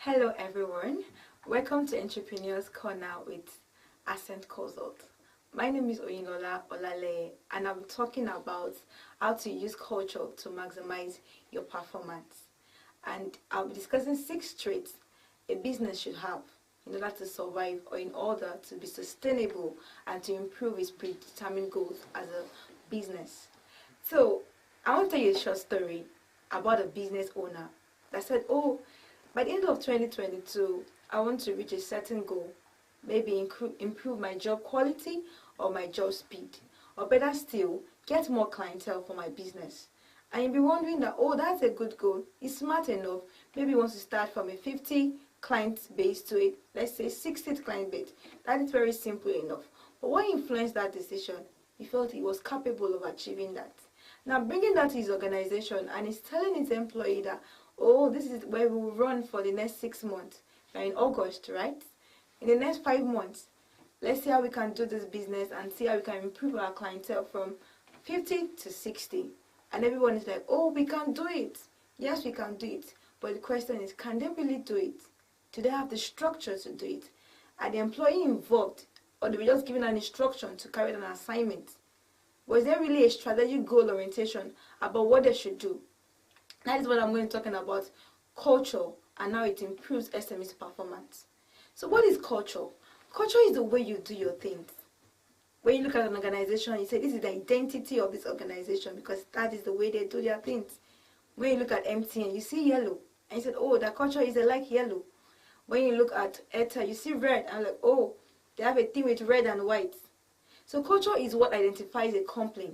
Hello everyone, welcome to Entrepreneurs Corner with Ascent Consult. My name is Oyinlola Olale and I'm talking about how to use culture to maximize your performance. And I'll be discussing 6 traits a business should have in order to survive or in order to be sustainable and to improve its predetermined goals as a business. So I want to tell you a short story about a business owner that said, by the end of 2022, I want to reach a certain goal, maybe improve my job quality or my job speed, or better still, get more clientele for my business. And you'll be wondering that, that's a good goal. It's smart enough. Maybe he wants to start from a 50 client base to a, let's say, 60 client base. That is very simple enough. But what influenced that decision? He felt he was capable of achieving that. Now, bringing that to his organization, and he's telling his employee that, this is where we will run for the next 6 months. We're in August, right? In the next 5 months, let's see how we can do this business and see how we can improve our clientele from 50 to 60. And everyone is like, we can do it. Yes, we can do it. But the question is, can they really do it? Do they have the structure to do it? Are the employee involved? Or they were just given an instruction to carry out an assignment? Was there really a strategic goal orientation about what they should do? That is what I'm going to be talking about, culture, and how it improves SME's performance. So what is culture? Culture is the way you do your things. When you look at an organization, you say this is the identity of this organization because that is the way they do their things. When you look at MTN, you see yellow. And you said, that culture is like yellow. When you look at Airtel, you see red. And like, they have a thing with red and white. So culture is what identifies a company.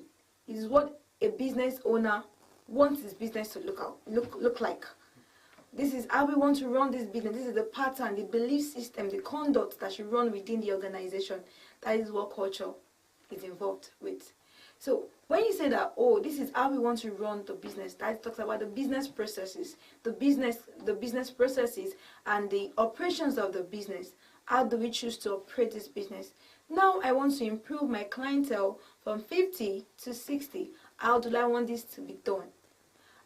It is what a business owner wants his business to look like. This is how we want to run this business. This is the pattern, the belief system, the conduct that should run within the organization. That is what culture is involved with. So when you say that, this is how we want to run the business, that talks about the business processes, the business processes and the operations of the business. How do we choose to operate this business? Now I want to improve my clientele from 50 to 60. How do I want this to be done?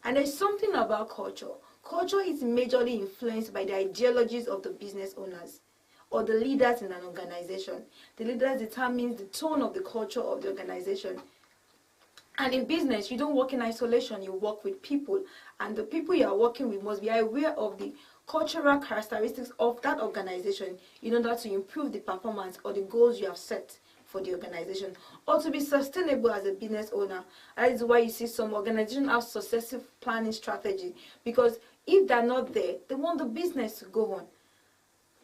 And there's something about culture. Culture is majorly influenced by the ideologies of the business owners or the leaders in an organization. The leaders determine the tone of the culture of the organization. And in business, you don't work in isolation, you work with people. And the people you are working with must be aware of the cultural characteristics of that organization in order to improve the performance or the goals you have set for the organization, or to be sustainable as a business owner. That is why you see some organizations have successive planning strategy, because if they're not there, they want the business to go on.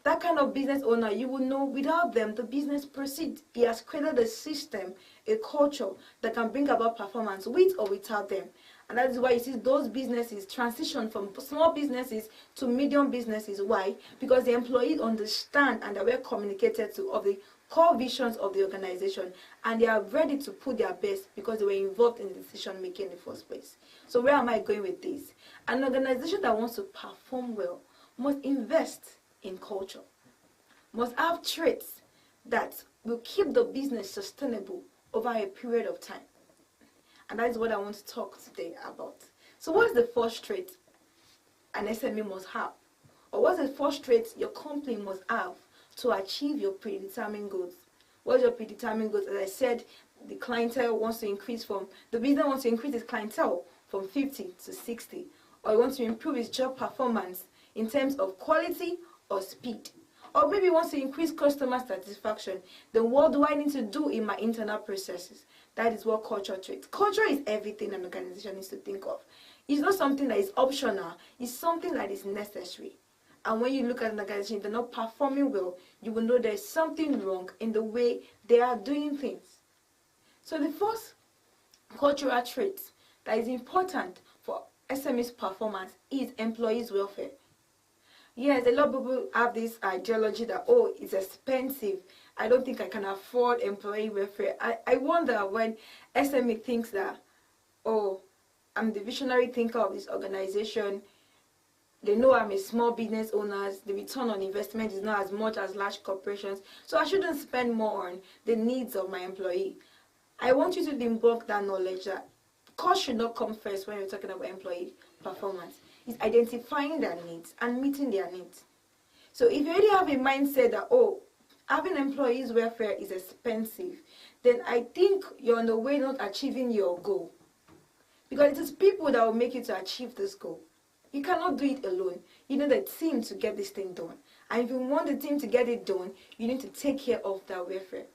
That kind of business owner, you will know without them, the business proceeds. He has created a system, a culture that can bring about performance with or without them. And that is why you see those businesses transition from small businesses to medium businesses. Why? Because the employees understand and are well communicated to of the core visions of the organization, and they are ready to put their best because they were involved in the decision making in the first place. So where am I going with this? An organization that wants to perform well must invest in culture, must have traits that will keep the business sustainable over a period of time. And that is what I want to talk today about. So what's the first trait an SME must have? Or what's the first trait your company must have to achieve your predetermined goals? What's your predetermined goals? As I said, the clientele wants to increase the business wants to increase its clientele from 50 to 60. Or it wants to improve its job performance in terms of quality or speed. Or maybe wants to increase customer satisfaction. Then what do I need to do in my internal processes? That is what culture traits. Culture is everything an organization needs to think of. It's not something that is optional. It's something that is necessary. And when you look at an organization, if they're not performing well, you will know there's something wrong in the way they are doing things. So the first cultural trait that is important for SME's performance is employees' welfare. Yes, a lot of people have this ideology that, it's expensive. I don't think I can afford employee welfare. I wonder when SME thinks that, I'm the visionary thinker of this organization. They know I'm a small business owner. The return on investment is not as much as large corporations. So I shouldn't spend more on the needs of my employee. I want you to debunk that knowledge that cost should not come first when you're talking about employee performance. It's identifying their needs and meeting their needs. So if you already have a mindset that, oh, having employees' welfare is expensive, then I think you're on the way not achieving your goal. Because it is people that will make you to achieve this goal. You cannot do it alone. You need a team to get this thing done. And if you want the team to get it done, you need to take care of that welfare.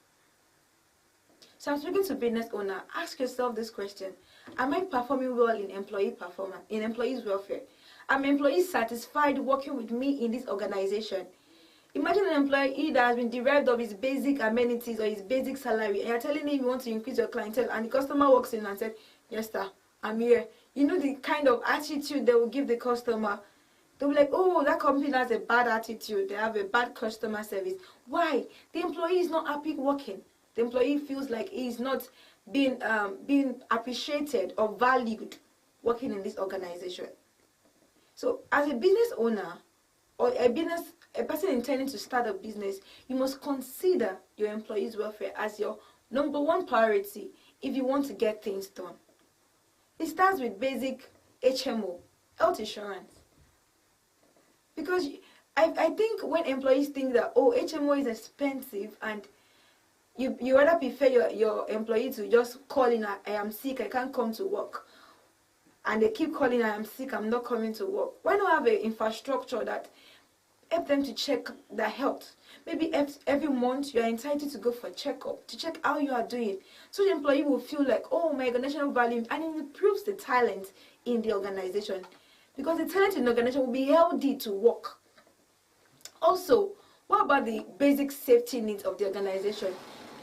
So I'm speaking to business owner. Ask yourself this question. Am I performing well in employee performance, in employees' welfare? Are my employees satisfied working with me in this organization? Imagine an employee that has been deprived of his basic amenities or his basic salary, and you're telling him you want to increase your clientele, and the customer walks in and said, yes sir, I'm here. You know the kind of attitude they will give the customer. They'll be like, oh, that company has a bad attitude. They have a bad customer service. Why? The employee is not happy working. The employee feels like he's not being appreciated or valued working in this organization. So as a business owner or a person intending to start a business, you must consider your employees' welfare as your number one priority if you want to get things done. It starts with basic HMO, health insurance. Because I think when employees think that, oh, HMO is expensive, and you rather prefer your employee to just call in, I am sick, I can't come to work. And they keep calling, I am sick, I'm not coming to work. Why not have an infrastructure that help them to check their health? Maybe every month you are entitled to go for a checkup, to check how you are doing. So the employee will feel like, oh, my organizational value, and it improves the talent in the organization. Because the talent in the organization will be healthy to work. Also, what about the basic safety needs of the organization?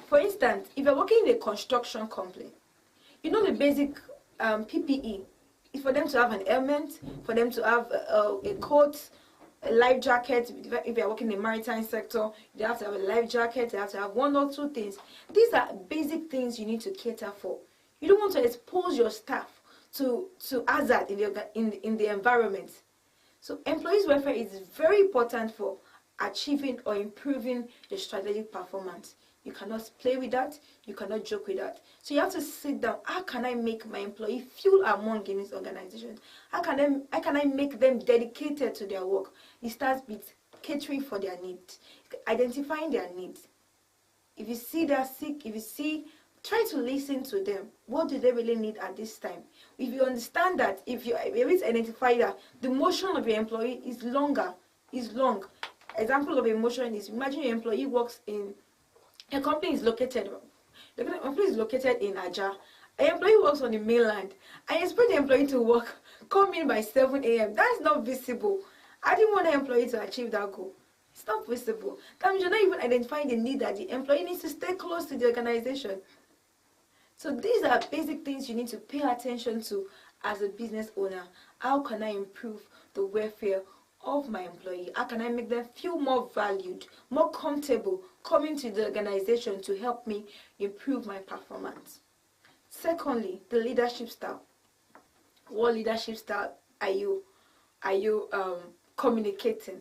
For instance, if you're working in a construction company, you know the basic PPE is for them to have an helmet, for them to have a coat, a life jacket. If you're working in the maritime sector, you have to have a life jacket, you have to have one or two things. These are basic things you need to cater for. You don't want to expose your staff to hazard in the environment. So employees' welfare is very important for achieving or improving your strategic performance. You cannot play with that. You cannot joke with that. So you have to sit down. How can I make my employee feel among in this organization? How can I make them dedicated to their work? It starts with catering for their needs, identifying their needs. If you see they're sick, try to listen to them. What do they really need at this time? If you understand that, if you're able to identify that the motion of your employee is long. Example of a motion is, imagine your employee works in, a company is located in Aja. An employee works on the mainland. I expect the employee to come in by 7 a.m. That is not visible. I didn't want the employee to achieve that goal. It's not visible. That means you're not even identifying the need that the employee needs to stay close to the organization. So these are basic things you need to pay attention to as a business owner. How can I improve the welfare of my employee? How can I make them feel more valued, more comfortable coming to the organization to help me improve my performance? Secondly, the leadership style. What leadership style are you communicating?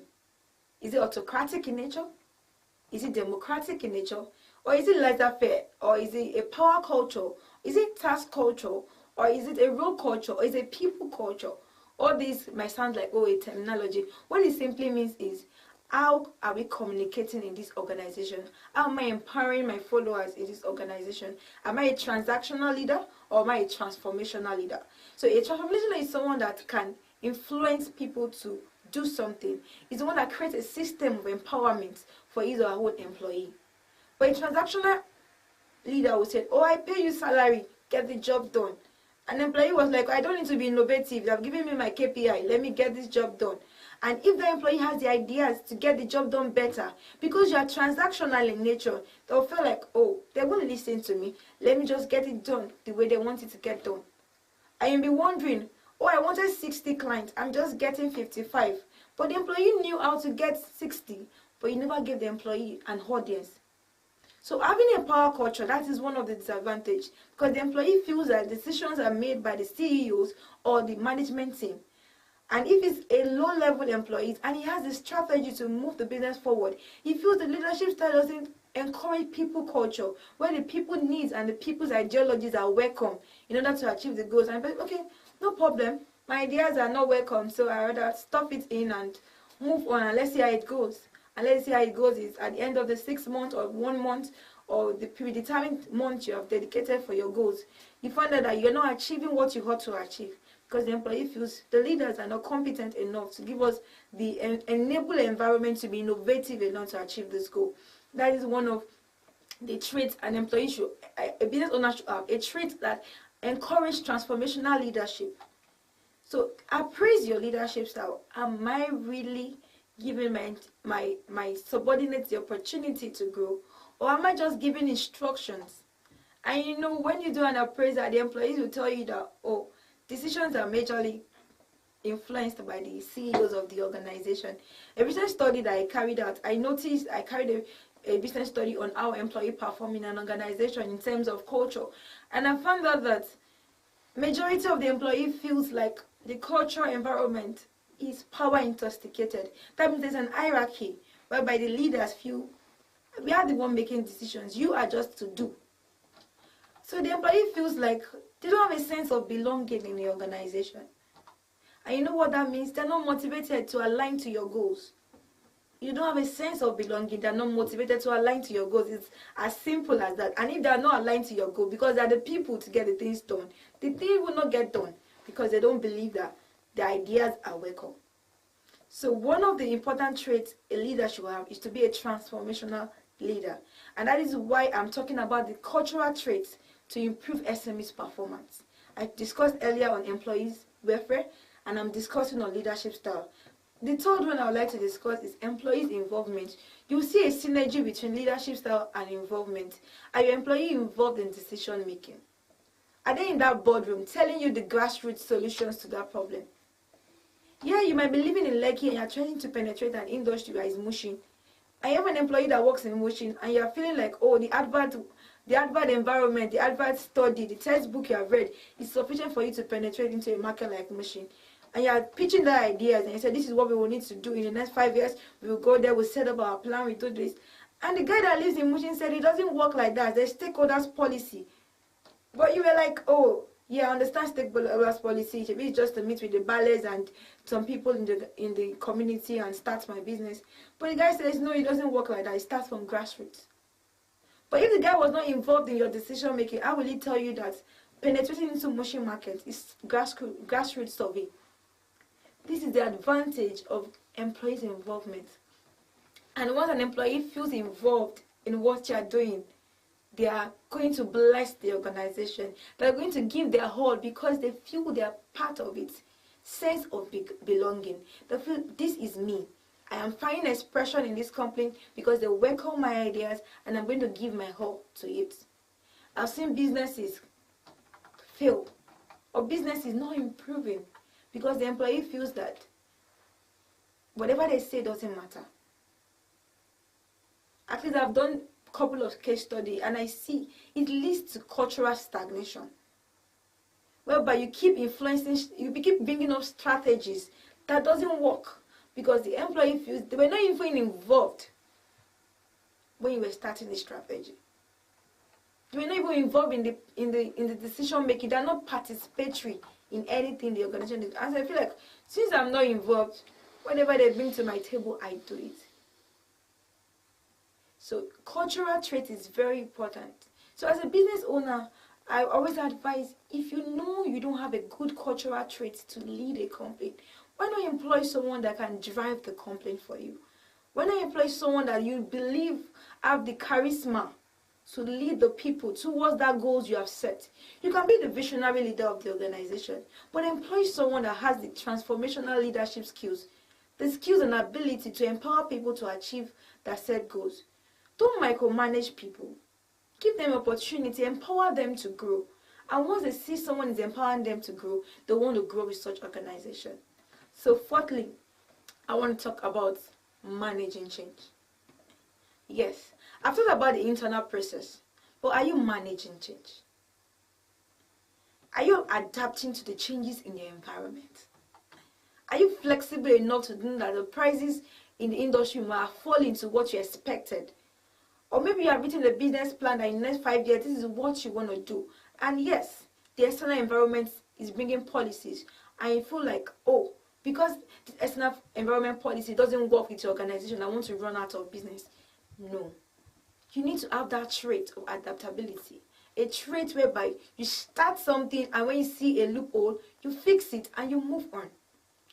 Is it autocratic in nature? Is it democratic in nature? Or is it laissez-faire? Or is it a power culture? Is it task culture? Or is it a role culture? Or is it people culture? All these might sound like, oh, a terminology. What it simply means is, how are we communicating in this organization? How am I empowering my followers in this organization? Am I a transactional leader or am I a transformational leader? So a transformational leader is someone that can influence people to do something. It's the one that creates a system of empowerment for his or her own employee. But a transactional leader will say, oh, I pay you salary, get the job done. An employee was like, I don't need to be innovative. They have given me my KPI. Let me get this job done. And if the employee has the ideas to get the job done better, because you are transactional in nature, they'll feel like, oh, they won't listen to me. Let me just get it done the way they want it to get done. And you'll be wondering, oh, I wanted 60 clients. I'm just getting 55. But the employee knew how to get 60, but you never gave the employee an audience. So having a power culture, that is one of the disadvantages, because the employee feels that decisions are made by the CEOs or the management team. And if it's a low-level employee and he has a strategy to move the business forward, he feels the leadership style doesn't encourage people culture, where the people needs and the people's ideologies are welcome in order to achieve the goals. And okay, no problem, my ideas are not welcome, so I rather stuff it in and move on and let's see how it goes. And let's see how it goes is at the end of the 6 months or 1 month or the predetermined month you have dedicated for your goals, you find out that you're not achieving what you ought to achieve because the employee feels the leaders are not competent enough to give us the enable environment to be innovative enough to achieve this goal. That is one of the traits an employee should, a business owner should have, a trait that encourage transformational leadership. So appraise your leadership style. Am I really giving my subordinates the opportunity to grow, or am I just giving instructions? And you know, when you do an appraisal, the employees will tell you that, oh, decisions are majorly influenced by the CEOs of the organization. A business study that I carried out, I carried a business study on how employee perform in an organization in terms of culture, and I found out that majority of the employee feels like the cultural environment is power intoxicated. That means there's an hierarchy whereby the leaders feel we are the one making decisions, you are just to do. So the employee feels like they don't have a sense of belonging in the organization. And you know what that means? They're not motivated to align to your goals. You don't have a sense of belonging, they're not motivated to align to your goals. It's as simple as that. And if they're not aligned to your goal, because they're the people to get the things done, the thing will not get done because they don't believe that the ideas are welcome. So one of the important traits a leader should have is to be a transformational leader. And that is why I'm talking about the cultural traits to improve SME's performance. I discussed earlier on employees' welfare, and I'm discussing on leadership style. The third one I would like to discuss is employees' involvement. You will see a synergy between leadership style and involvement. Are your employees involved in decision making? Are they in that boardroom telling you the grassroots solutions to that problem? Yeah, you might be living in Lekki and you're trying to penetrate an industry that is mushing. I have an employee that works in mushing and you're feeling like, oh, the advert environment, the advert study, the textbook you have read is sufficient for you to penetrate into a market like mushing. And you're pitching their ideas and you say, this is what we will need to do in the next 5 years. We will go there, we'll set up our plan, we do this. And the guy that lives in Mushin said it doesn't work like that. There's stakeholders policy. But you were like, oh, yeah, I understand stakeholders policy. It's just to meet with the ballets and some people in the community and start my business. But the guy says, no, it doesn't work like that. It starts from grassroots. But if the guy was not involved in your decision making, how will he tell you that penetrating into Mushin market is grassroots survey? This is the advantage of employees' involvement. And once an employee feels involved in what you are doing, they are going to bless the organization. They are going to give their all because they feel they are part of it. Sense of belonging. They feel this is me. I am finding expression in this company because they welcome my ideas and I'm going to give my all to it. I've seen businesses fail or business is not improving because the employee feels that whatever they say doesn't matter. At least I've done a couple of case studies and I see it leads to cultural stagnation. Whereby you keep influencing, you keep bringing up strategies that doesn't work because the employee feels they were not even involved when you were starting the strategy. They were not even involved in the decision making. They are not participatory in anything the organization does. And so I feel like since I'm not involved, whatever they bring to my table, I do it. So cultural trait is very important. So as a business owner, I always advise, if you know you don't have a good cultural trait to lead a company, why not employ someone that can drive the company for you? Why not employ someone that you believe have the charisma to lead the people towards that goals you have set? You can be the visionary leader of the organization, but employ someone that has the transformational leadership skills, the skills and ability to empower people to achieve their set goals. Don't micromanage people. Give them opportunity, empower them to grow. And once they see someone is empowering them to grow, they want to grow with such organization. So fourthly, I want to talk about managing change. Yes, I've talked about the internal process, but are you managing change? Are you adapting to the changes in your environment? Are you flexible enough to know that the prices in the industry might fall into what you expected? Or maybe you have written a business plan that in the next 5 years, this is what you want to do. And yes, the external environment is bringing policies. And you feel like, oh, because the external environment policy doesn't work with your organization, I want to run out of business. No. You need to have that trait of adaptability. A trait whereby you start something and when you see a loophole, you fix it and you move on.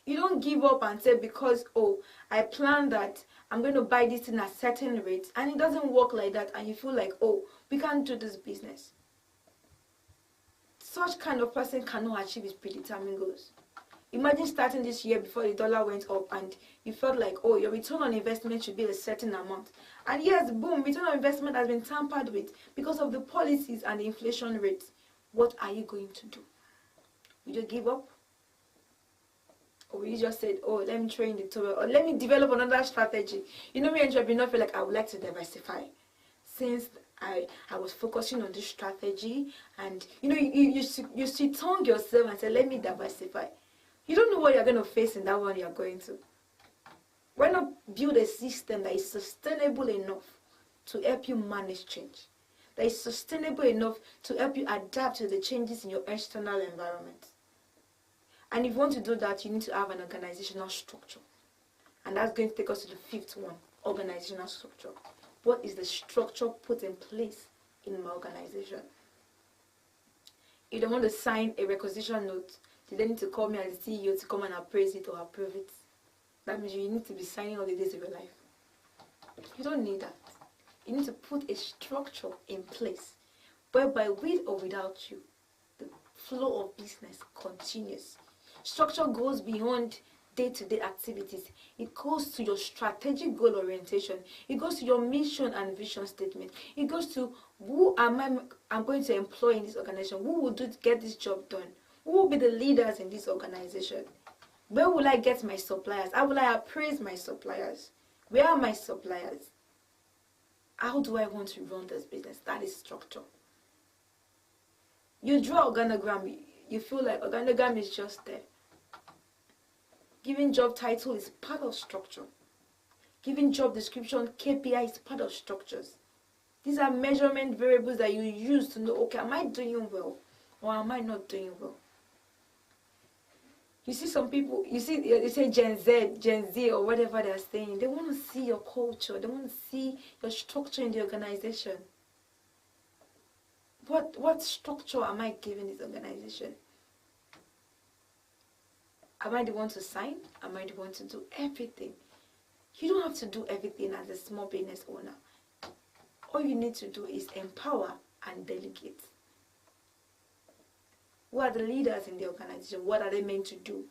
You don't give up and say because, oh, I planned that I'm going to buy this thing at certain rate and it doesn't work like that and you feel like, oh, we can't do this business. Such kind of person cannot achieve his predetermined goals. Imagine starting this year before the dollar went up and you felt like, oh, your return on investment should be a certain amount. And yes, boom, return on investment has been tampered with because of the policies and the inflation rates. What are you going to do? Will you give up? Or will you just say, oh, let me train the tower, or let me develop another strategy? You know, me entrepreneur feel like I would like to diversify. Since I was focusing on this strategy and, you know, you sit tongue yourself and say, let me diversify. You don't know what you're going to face in that one you're going to. Why not build a system that is sustainable enough to help you manage change? That is sustainable enough to help you adapt to the changes in your external environment. And if you want to do that, you need to have an organizational structure. And that's going to take us to the fifth one, organizational structure. What is the structure put in place in my organization? If they want to sign a requisition note, they need to call me as the CEO to come and appraise it or approve it. That means you need to be signing all the days of your life. You don't need that. You need to put a structure in place whereby with or without you, the flow of business continues. Structure goes beyond day-to-day activities. It goes to your strategic goal orientation. It goes to your mission and vision statement. It goes to who I'm going to employ in this organization. Who will get this job done? Who will be the leaders in this organization? Where will I get my suppliers? How will I appraise my suppliers? Where are my suppliers? How do I want to run this business? That is structure. You draw organogram, you feel like organogram is just there. Giving job title is part of structure. Giving job description, KPI is part of structures. These are measurement variables that you use to know, okay, am I doing well or am I not doing well? You see some people, you say Gen Z or whatever they're saying, they want to see your culture, they want to see your structure in the organization. What structure am I giving this organization? Am I the one to sign? Am I the one to do everything? You don't have to do everything as a small business owner. All you need to do is empower and delegate. Who are the leaders in the organization? What are they meant to do?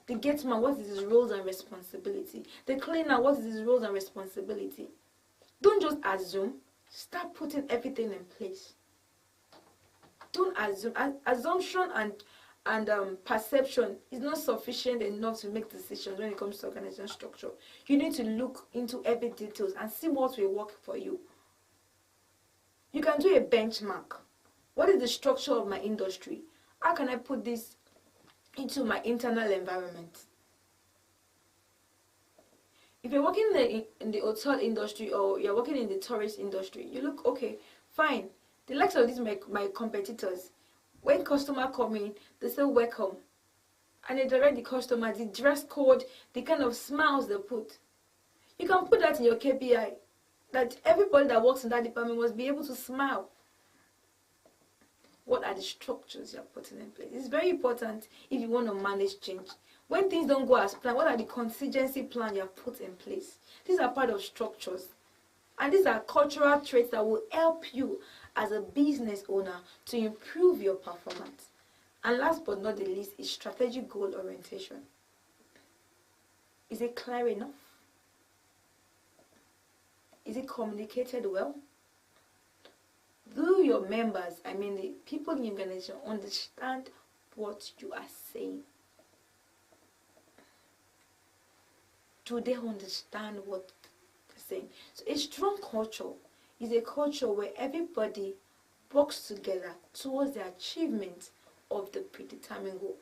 The gateman, what is his roles and responsibility? The cleaner, what is his roles and responsibility? Don't just assume. Start putting everything in place. Don't assume. Assumption and perception is not sufficient enough to make decisions when it comes to organization structure. You need to look into every details and see what will work for you. You can do a benchmark. What is the structure of my industry? How can I put this into my internal environment? If you're working in the hotel industry or you're working in the tourist industry, you look, okay, fine. The likes of these my competitors, when customers come in, they say welcome. And they direct the customer, the dress code, the kind of smiles they put. You can put that in your KPI, that everybody that works in that department must be able to smile. What are the structures you're putting in place? It's very important if you want to manage change. When things don't go as planned, what are the contingency plans you have put in place? These are part of structures. And these are cultural traits that will help you as a business owner to improve your performance. And last but not the least is strategic goal orientation. Is it clear enough? Is it communicated well? Do your members, the people in your organization, understand what you are saying? Do they understand what they're saying? So a strong culture is a culture where everybody works together towards the achievement of the predetermined goal.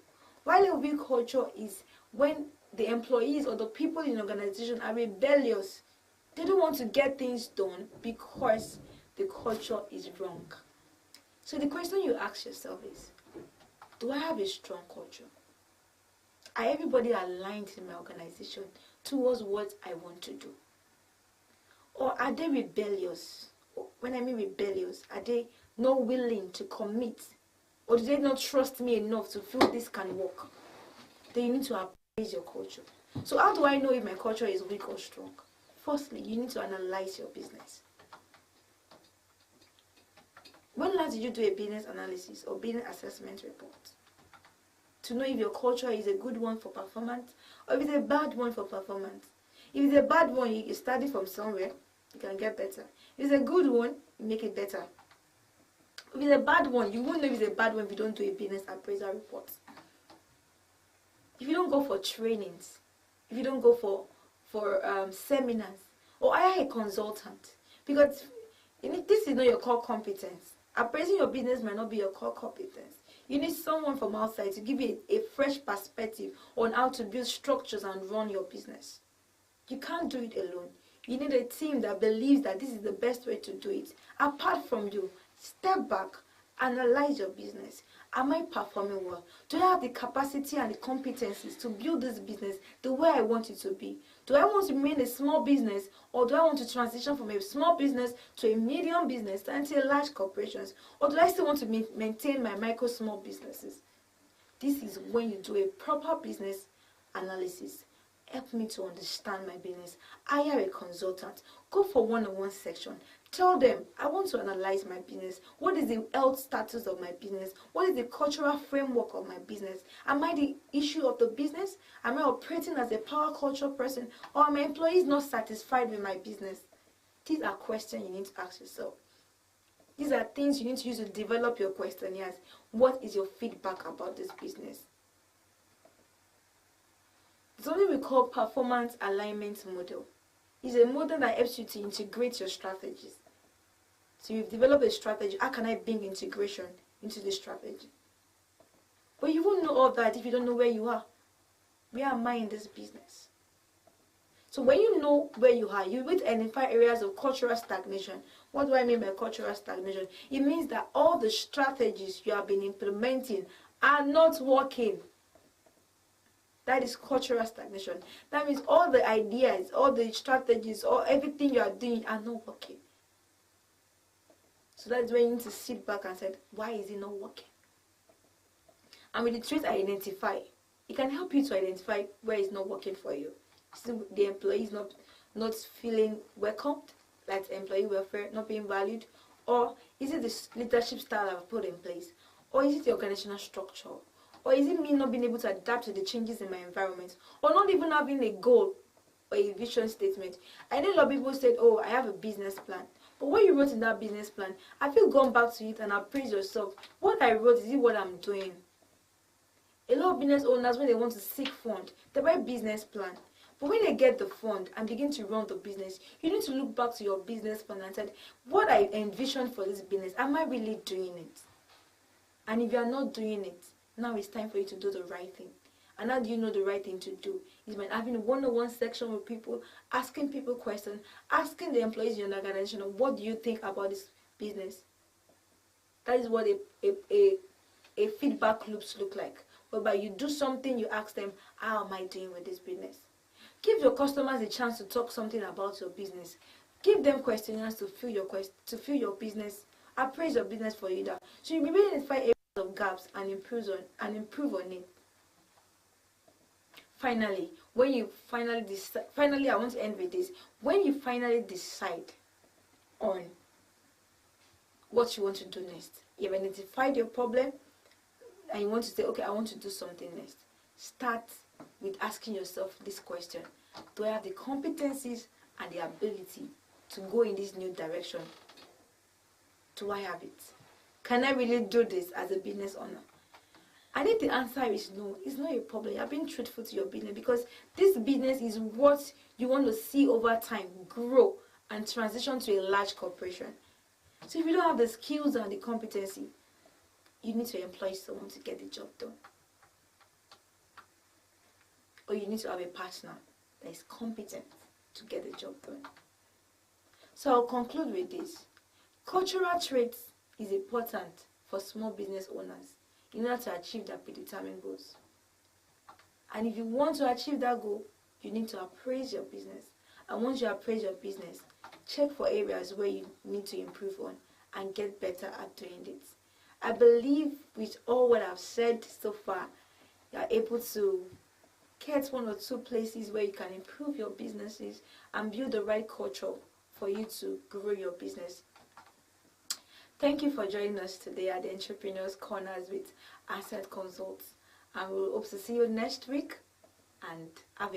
While a weak culture is when the employees or the people in the organization are rebellious. They don't want to get things done because the culture is wrong. So the question you ask yourself is, do I have a strong culture? Are everybody aligned in my organization towards what I want to do? Or are they rebellious? When I mean rebellious, are they not willing to commit? Or do they not trust me enough to feel this can work? Then you need to appraise your culture. So how do I know if my culture is weak or strong? Firstly, you need to analyze your business. When last did you do a business analysis or business assessment report? To know if your culture is a good one for performance or if it's a bad one for performance. If it's a bad one, you study from somewhere, you can get better. If it's a good one, you make it better. If it's a bad one, you won't know if it's a bad one if you don't do a business appraisal report. If you don't go for trainings, if you don't go for seminars, or hire a consultant, because this is not your core competence. Appraising your business might not be your core competence. You need someone from outside to give you a fresh perspective on how to build structures and run your business. You can't do it alone. You need a team that believes that this is the best way to do it. Apart from you, step back, analyze your business. Am I performing well? Do I have the capacity and the competencies to build this business the way I want it to be? Do I want to remain a small business, or do I want to transition from a small business to a medium business and to a large corporations? Or do I still want to maintain my micro small businesses? This is when you do a proper business analysis. Help me to understand my business. Hire a consultant. Go for one-on-one section. Tell them, I want to analyze my business. What is the health status of my business? What is the cultural framework of my business? Am I the issue of the business? Am I operating as a power culture person? Or are my employees not satisfied with my business? These are questions you need to ask yourself. These are things you need to use to develop your questionnaires. What is your feedback about this business? Something we call performance alignment model. It's a model that helps you to integrate your strategies. So you've developed a strategy. How can I bring integration into the strategy? But you won't know all that if you don't know where you are. Where am I in this business? So when you know where you are, you will identify areas of cultural stagnation. What do I mean by cultural stagnation? It means that all the strategies you have been implementing are not working. That is cultural stagnation. That means all the ideas, all the strategies, or everything you are doing are not working. So that's when you need to sit back and say, why is it not working? And with the traits identify, it can help you to identify where it's not working for you. So the employee is not feeling welcomed, like employee welfare, not being valued, or is it the leadership style I've put in place, or is it the organizational structure? Or is it me not being able to adapt to the changes in my environment? Or not even having a goal or a vision statement? I know a lot of people said, oh, I have a business plan. But what you wrote in that business plan, have you gone back to it and appraised yourself? What I wrote, is it what I'm doing? A lot of business owners, when they want to seek fund, they write business plan. But when they get the fund and begin to run the business, you need to look back to your business plan and say, what I envisioned for this business, am I really doing it? And if you are not doing it, now it's time for you to do the right thing. And how do you know the right thing to do? It's by having a one-on-one section with people, asking people questions, asking the employees in your organization, what do you think about this business? That is what a feedback loops look like. Whereby you do something, you ask them, how am I doing with this business? Give your customers a chance to talk something about your business. Give them questionnaires to fill your business, appraise your business for you. So you'll be able to identify areas of gaps and improve on it. Finally, I want to end with this. When you finally decide on what you want to do next, you've identified your problem and you want to say, okay, I want to do something next. Start with asking yourself this question: do I have the competencies and the ability to go in this new direction? Do I have it? Can I really do this as a business owner? And if the answer is no, it's not a problem. You're being truthful to your business, because this business is what you want to see over time grow and transition to a large corporation. So if you don't have the skills and the competency, you need to employ someone to get the job done. Or you need to have a partner that is competent to get the job done. So I'll conclude with this. Cultural traits is important for small business owners in order to achieve their predetermined goals. And if you want to achieve that goal, you need to appraise your business. And once you appraise your business, check for areas where you need to improve on and get better at doing it. I believe with all what I've said so far, you are able to get one or two places where you can improve your businesses and build the right culture for you to grow your business. Thank you for joining us today at the Entrepreneurs Corners with Asset Consults. And we'll hope to see you next week and have a